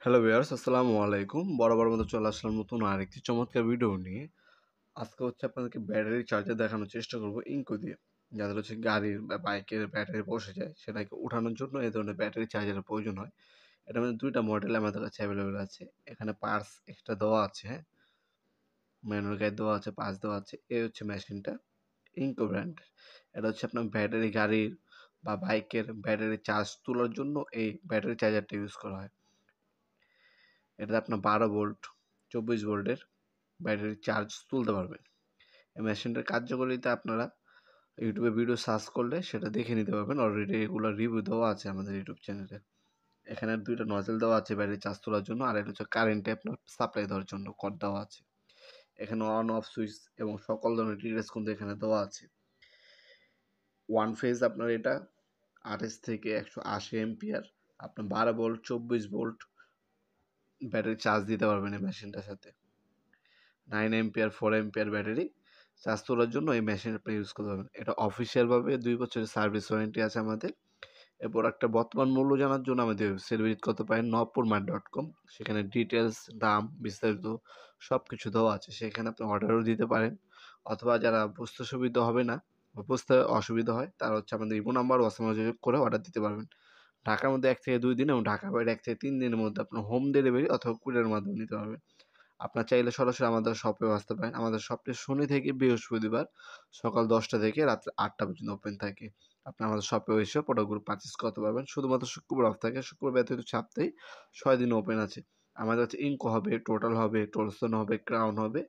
Hello viewers, আসসালামু আলাইকুম। বরাবর মতো চলে আসলাম নতুন আরেকটি চমৎকার ভিডিও নিয়ে। আজকে আপনাদেরকে ব্যাটারি চার্জার দেখানোর চেষ্টা করব ইনকো দিয়ে। যাদের গাড়ির বা বাইকের ব্যাটারি বসে যায় সেটাকে উঠানোর জন্য এই ধরনের ব্যাটারি চার্জারের প্রয়োজন হয়। এটার মধ্যে ২ টা মডেল আমাদের কাছে অ্যাভেলেবল আছে। এখানে পার্টস এক্সট্রা দেওয়া আছে, হ্যাঁ? ম্যানুয়াল গাইড দেওয়া আছে, পার্টস দেওয়া আছে। এই মেশিনটা ইনকো ব্র্যান্ডের। এটা আপনার ব্যাটারি গাড়ির বা বাইকের ব্যাটারি চার্জ তোলার জন্য এই ব্যাটারি চার্জারটা ইউজ করা হয়। এটাতে আপনার ১২ ভোল্ট ২৪ ভোল্টের ব্যাটারি চার্জ তুলতে পারবেন। এই মেশিনটার কার্যকারিতা আপনারা ইউটিউবে ভিডিও সার্চ করলে সেটা দেখে নিতে পারবেন। অলরেডি এগুলোর রিভিউ দেওয়া আছে আমাদের ইউটিউব চ্যানেলে। এখানে ২ টা নজেল দেওয়া আছে ব্যাটারি চার্জ তোলার জন্য, আর এটা কারেন্টে আপনার সাপ্লাই দেওয়ার জন্য কর্ড দেওয়া আছে। এখানে অন অফ সুইচ এবং সকল ধরনের ডিটেইলস কিন্তু এখানে দেওয়া আছে। ওয়ান ফেজ আপনার এটা ২৮ থেকে ১৮০ অ্যাম্পিয়ার আপনার ১২ ভোল্ট ২৪ ভোল্ট ব্যাটারি চার্জ দিতে পারবেন এই মেশিনটার সাথে। 9 অ্যাম্পিয়ার 4 অ্যাম্পিয়ার ব্যাটারি চার্জ তোলার জন্য এই মেশিন আপনি ইউজ করতে পারবেন। এটা অফিসিয়ালভাবে ২ বছরের সার্ভিস ওয়ারেন্টি আছে আমাদের। এই প্রোডাক্টের বর্তমান মূল্য জানার জন্য আমাদের ওয়েবসাইট ভিজিট করতে পারেন নবপুরমার্ট.com। সেখানে ডিটেইলস, দাম, বিস্তারিত সবকিছু দেওয়া আছে। সেখানে আপনি অর্ডারও দিতে পারেন, অথবা যারা বুঝতে সুবিধা হবে না বা বুঝতে অসুবিধা হয় তারা আমাদের ইমো নাম্বার হোয়াটসঅ্যাপে যোগাযোগ করে অর্ডার দিতে পারবেন। ঢাকার মধ্যে ১ থেকে ২ দিন এবং ঢাকার বাইরে ১ থেকে ৩ দিনের মধ্যে আপনার হোম ডেলিভারি অথবা কুরিয়ারের মাধ্যমে নিতে পারবেন। আপনার চাইলে সরাসরি আমাদের শপেও আসতে পারেন। আমাদের শপটি শনি থেকে বৃহস্পতিবার সকাল ১০টা থেকে রাত্রি ৮টা পর্যন্ত ওপেন থাকে। আপনি আমাদের শপেও এসে প্রোডাক্টগুলো পারচেজ করতে পারবেন। শুধুমাত্র শুক্রবার অফ থাকে। শুক্রবার ব্যতীত সপ্তাহে ৬ দিন ওপেন আছে। আমাদের কাছে ইনকো হবে, টোটাল হবে, টোলসন হবে, ক্রাউন হবে।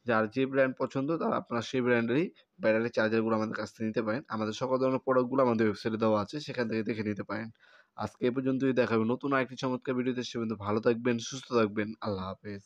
যার যে ব্র্যান্ড পছন্দ তারা আপনারা সেই ব্র্যান্ডেরই ব্যাটারি চার্জারগুলো আমাদের কাছ থেকে নিতে পারেন। আমাদের সকল ধরনের প্রোডাক্টগুলো আমাদের ওয়েবসাইটে দেওয়া আছে। সেখান থেকে দেখে নিতে পারেন। আজকে এ পর্যন্তই। দেখা হবে নতুন আরেকটি চমৎকার ভিডিওতে। সে পর্যন্ত ভালো থাকবেন, সুস্থ থাকবেন। আল্লাহ হাফেজ।